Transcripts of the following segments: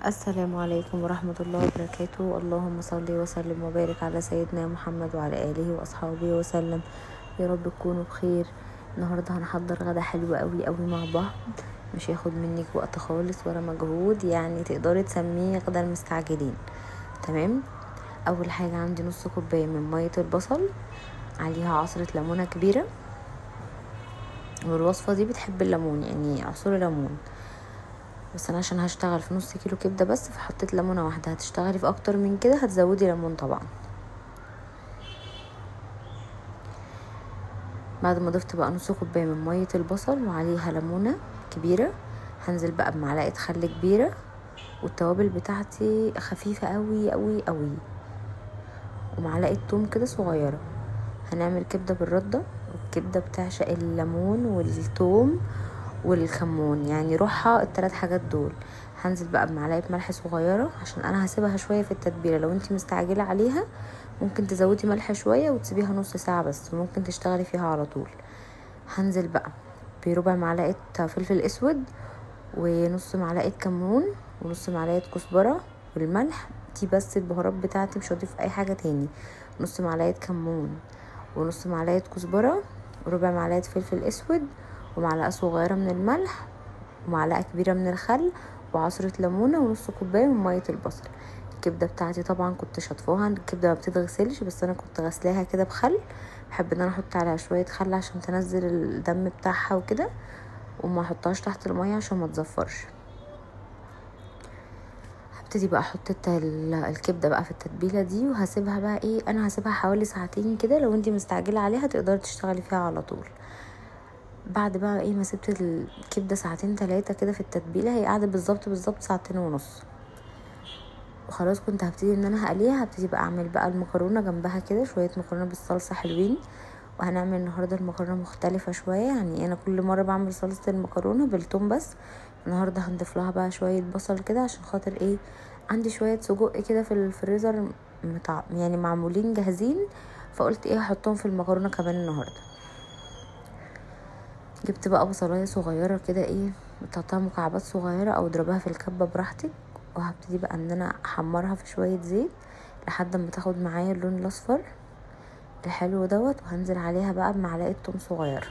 السلام عليكم ورحمة الله وبركاته. اللهم صل وسلم وبارك على سيدنا محمد وعلى آله وأصحابه وسلم. يا رب تكونوا بخير. النهاردة هنحضر غدا حلو قوي قوي مع بعض، مش هياخد منك وقت خالص ولا مجهود، يعني تقدري تسميه غدا المستعجلين. تمام. اول حاجة عندي نص كوباية من مية البصل، عليها عصرة ليمونة كبيرة، والوصفة دي بتحب الليمون، يعني عصير ليمون، بس انا عشان هشتغل في نص كيلو كبده بس فحطيت ليمونه واحده. هتشتغلي في اكتر من كده هتزودي ليمون طبعا. بعد ما ضفت بقى نص كوبايه من ميه البصل وعليها ليمونه كبيره، هنزل بقى بمعلقه خل كبيره، والتوابل بتاعتي خفيفه قوي قوي قوي، ومعلقه توم كده صغيره. هنعمل كبده بالرده، والكبده بتعشق الليمون والثوم والكمون، يعني روحها الثلاث حاجات دول. هنزل بقى بمعلقه ملح صغيره عشان انا هسيبها شويه في التتبيله. لو انتي مستعجله عليها ممكن تزودي ملح شويه وتسيبيها نص ساعه بس، وممكن تشتغلي فيها على طول. هنزل بقى بربع معلقه فلفل اسود، ونص معلقه كمون، ونص معلقه كزبره، والملح دي بس البهارات بتاعتي، مش هضيف اي حاجه تاني. نص معلقه كمون، ونص معلقه كزبره، وربع معلقه فلفل اسود، ومعلقه صغيره من الملح، ومعلقه كبيره من الخل، وعصره ليمونه، ونص كوبايه من ميه البصل. الكبده بتاعتي طبعا كنت شطفوها، الكبده ما بتتغسلش بس انا كنت غسلاها كده بخل. بحب ان انا احط عليها شويه خل عشان تنزل الدم بتاعها وكده، وما احطهاش تحت الميه عشان ما تزفرش. هبتدي بقى احط الكبده بقى في التتبيله دي، وهسيبها بقى انا هسيبها حوالي ساعتين كده. لو انتي مستعجله عليها تقدري تشتغلي فيها على طول. بعد بقى ما سبت الكبده ساعتين 3 كده في التتبيله، هي قاعده بالظبط ساعتين ونص، وخلاص كنت هبتدي ان انا هقليها. هبتدي بقى اعمل بقى المكرونه جنبها كده، شويه مكرونه بالصلصه حلوين. وهنعمل النهارده المكرونه مختلفه شويه، يعني انا كل مره بعمل صلصه المكرونه بالثوم بس، النهارده هنضيف لها بقى شويه بصل كده عشان خاطر عندي شويه سجق كده في الفريزر يعني معمولين جاهزين، فقلت هحطهم في المكرونه كمان النهارده. جبت بقى بصلايه صغيره كده بتقطعها مكعبات صغيره او اضربها في الكبه براحتك، وهبتدي بقى ان انا احمرها في شويه زيت لحد ما تاخد معايا اللون الاصفر الحلو دوت. وهنزل عليها بقى بمعلقه توم صغيره.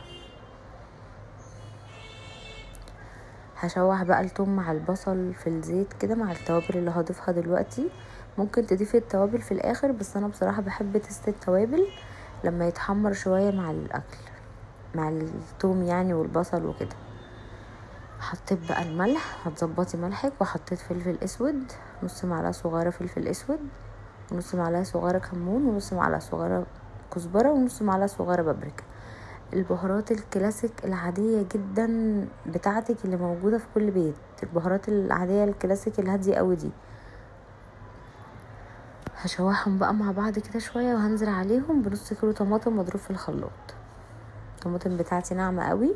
هشوح بقى التوم مع البصل في الزيت كده مع التوابل اللي هضيفها دلوقتي. ممكن تضيفي التوابل في الاخر، بس انا بصراحه بحب تست التوابل لما يتحمر شويه مع الاكل، مع التوم يعني والبصل وكده. حطيت بقى الملح، هتظبطي ملحك، وحطيت فلفل اسود، نص معلقه صغيره فلفل اسود، ونص معلقه صغيره كمون، ونص معلقه صغيره كزبره، ونص معلقه صغيره بابريكا. البهارات الكلاسيك العاديه جدا بتاعتك اللي موجوده في كل بيت، البهارات العاديه الكلاسيك الهاديه قوي دي. هشوحهم بقى مع بعض كده شويه، وهنزل عليهم بنص كيلو طماطم مضروب في الخلاط. الطماطم بتاعتي ناعمه قوي.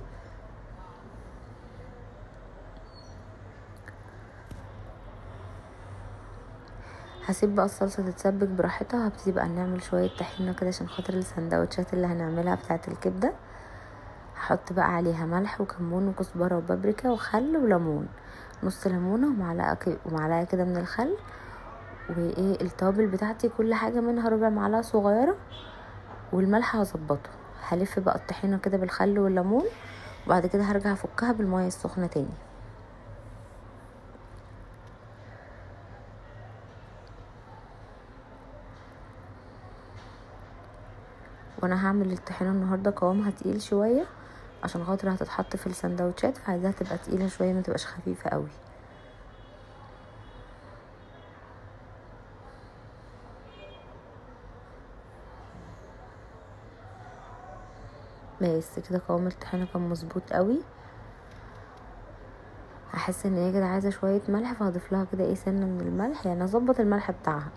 هسيب بقى الصلصه تتسبك براحتها. هبتدي بقى نعمل شويه طحينه كده عشان خاطر السندوتشات اللي هنعملها بتاعه الكبده. هحط بقى عليها ملح وكمون وكزبره وبابريكا وخل وليمون، نص ليمونه ومعلقه كده من الخل، التوابل بتاعتي كل حاجه منها ربع معلقه صغيره، والملح هظبطه. هلف بقى الطحينه كده بالخل والليمون، وبعد كده هرجع افكها بالميه السخنه تاني. وانا هعمل الطحينه النهارده قوامها تقيل شويه عشان خاطر هتتحط في السندوتشات، فعايزاها تبقى تقيله شويه، ما تبقاش خفيفه قوي. بس كده قوام الطحينه كان مظبوط قوي. هحس ان هي كده عايزه شويه ملح، فهضيف لها كده سنه من الملح، يعني اظبط الملح بتاعها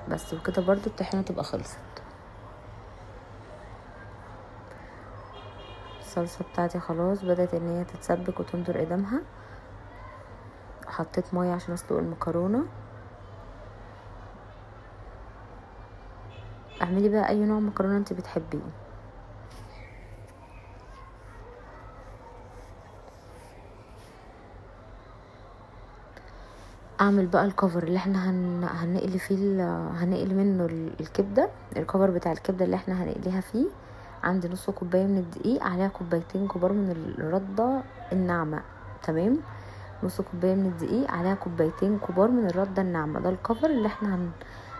بس. وكده برضو الطحينه تبقى خلصت. الصلصه بتاعتي خلاص بدات ان هي تتسبك وتندر قدامها. حطيت ميه عشان اسلق المكرونه. اعملي بقى اي نوع مكرونه انت بتحبيه. اعمل بقى الكفر اللي احنا هنقلي فيه هنقلي منه الكبده. الكفر بتاع الكبده اللي احنا هنقليها فيه، عندي نص كوبايه من الدقيق، عليها كوبايتين كبار من الرده الناعمه. تمام، نص كوبايه من الدقيق عليها كوبايتين كبار من الرده الناعمه. ده الكفر اللي احنا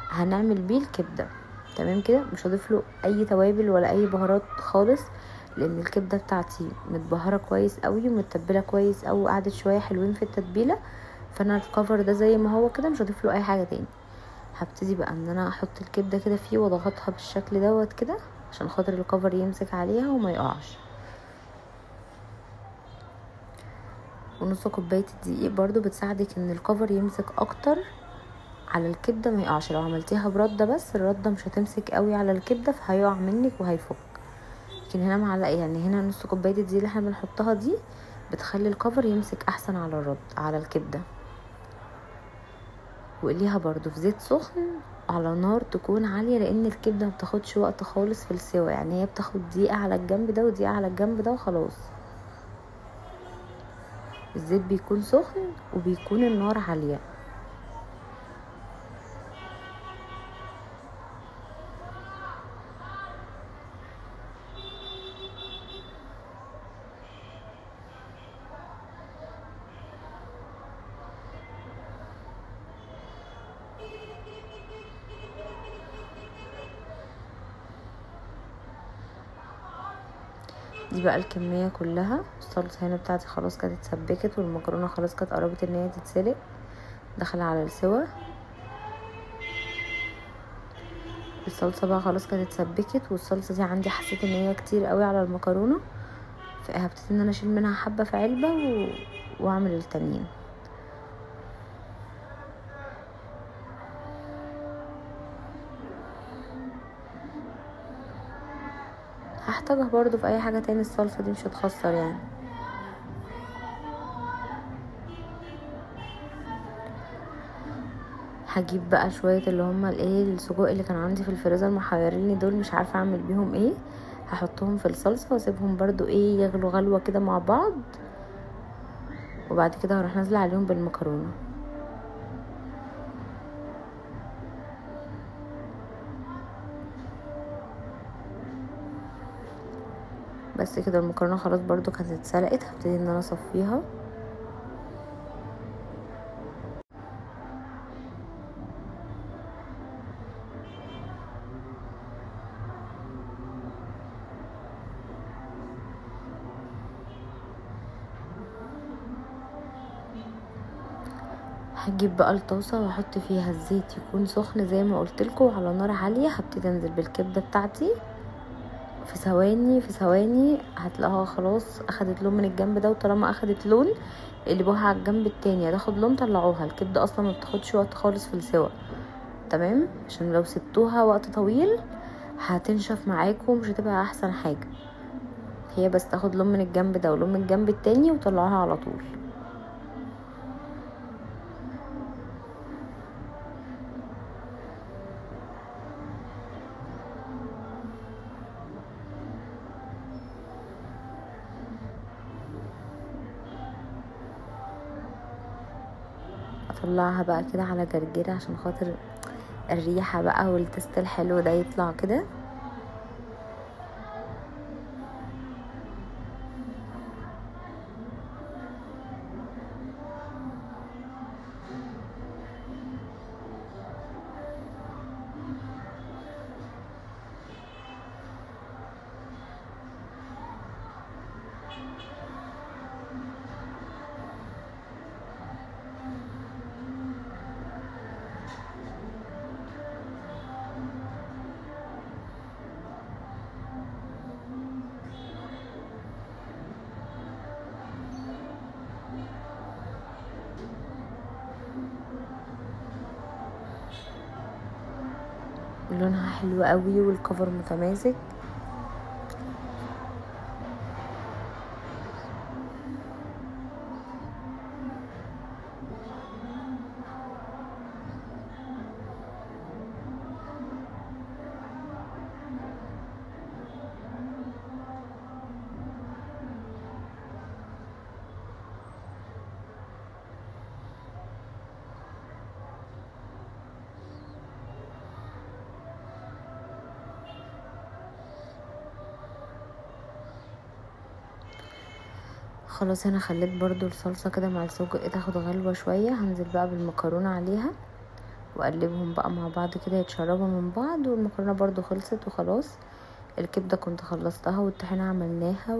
هنعمل بيه الكبده. تمام كده، مش هضيف له اي توابل ولا اي بهارات خالص، لان الكبده بتاعتي متبهره كويس قوي ومتبله كويس قوي، قعدت شويه حلوين في التتبيله. فانا الكفر ده زي ما هو كده، مش هضيف له اي حاجه تاني. هبتدي بقى ان انا احط الكبده كده فيه واضغطها بالشكل دوت كده، عشان خاطر الكفر يمسك عليها وما يقعش. ونص كوبايه الدقيق برضو بتساعدك ان الكفر يمسك اكتر على الكبده، ما يقعش. لو عملتيها برده بس، الرده مش هتمسك قوي على الكبده فهيقع منك وهيفك. لكن هنا معلقه، يعني هنا نص كوبايه الدقيق اللي احنا بنحطها دي بتخلي الكفر يمسك احسن على على الكبده. وقليها برضو في زيت سخن على نار تكون عالية، لان الكبدة مبتاخدش وقت خالص في السوا، يعني هي بتاخد دقيقة على الجنب ده ودقيقة على الجنب ده وخلاص. الزيت بيكون سخن وبيكون النار عالية. دي بقى الكمية كلها. الصلصة هنا بتاعتي خلاص كانت اتسبكت، والمكرونة خلاص كانت قربت ان هي تتسلق، داخلة على السوا. الصلصة بقى خلاص كانت اتسبكت، والصلصة دي عندي حسيت ان هي كتير قوي على المكرونة، فهبتدي ان انا اشيل منها حبة في علبة واعمل التانيين. هحتاجها برضو في اي حاجة تاني، الصلصة دي مش هتخسر يعني. هجيب بقى شوية اللي هما الايه السجق اللي كان عندي في الفريزر محيريني دول، مش عارفة اعمل بيهم ايه. هحطهم في الصلصة واسيبهم برضو ايه يغلوا غلوة كده مع بعض، وبعد كده هروح نازلة عليهم بالمكرونة. بس كده المكرونة خلاص برضو كانت اتسلقت، هبتدي ان انا اصفيها. هجيب بقى الطاسة واحط فيها الزيت يكون سخن زي ما قلتلكوا على نار عالية. هبتدي انزل بالكبدة بتاعتي، في ثواني في ثواني هتلاقوها خلاص اخدت لون من الجنب ده، وطالما اخدت لون قلبوها على الجنب التاني هتاخد لون، طلعوها. الكبده اصلا ما بتاخدش وقت خالص في السوا، تمام، عشان لو سبتوها وقت طويل هتنشف معاكم مش هتبقى احسن حاجه. هي بس تاخد لون من الجنب ده ولون من الجنب التاني وطلعوها على طول. اطلعها بقى كده على جرجيره عشان خاطر الريحه بقى والتست الحلو ده يطلع كده. لونها حلو قوي والكفر متماسك. خلاص هنا خليت برضو الصلصة كده مع السجق تاخد غلوة شوية. هنزل بقى بالمكرونة عليها واقلبهم بقى مع بعض كده يتشربوا من بعض. والمكرونة برضو خلصت وخلاص. الكبدة كنت خلصتها والطحينة عملناها،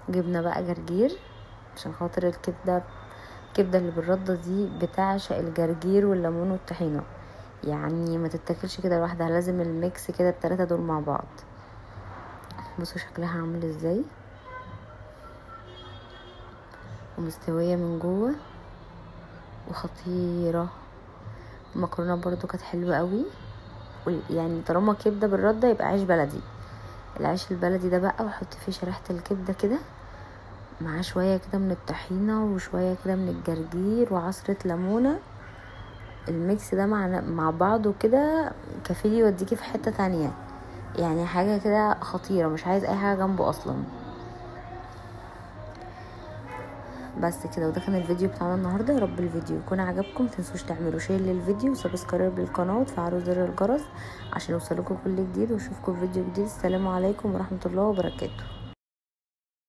وجبنا بقى جرجير عشان خاطر الكبدة اللي بالردة دي بتعشق الجرجير والليمون والطحينة، يعني ما تتاكلش كده لوحدها، لازم الميكس كده التلاتة دول مع بعض. بصوا شكلها عامل ازاي ومستوية من جوه وخطيرة. المكرونة برضو كانت حلوة قوي. يعني طالما كبدة بالردة يبقى عيش بلدي، العيش البلدي ده بقى وحط فيه شريحة الكبدة كده مع شوية كده من الطحينة وشوية كده من الجرجير وعصرة ليمونة. الميكس ده مع بعضه كده كفيل يوديكي في حتة تانية، يعني حاجة كده خطيرة، مش عايز اي حاجة جنبه اصلا. بس كده، وده كان الفيديو بتاعنا النهارده. يا رب الفيديو يكون عجبكم. متنسوش تعملوا شير للفيديو وسبسكرايب للقناه وتفعلوا زر الجرس عشان يوصلكم كل جديد، واشوفكم في فيديو جديد. السلام عليكم ورحمه الله وبركاته.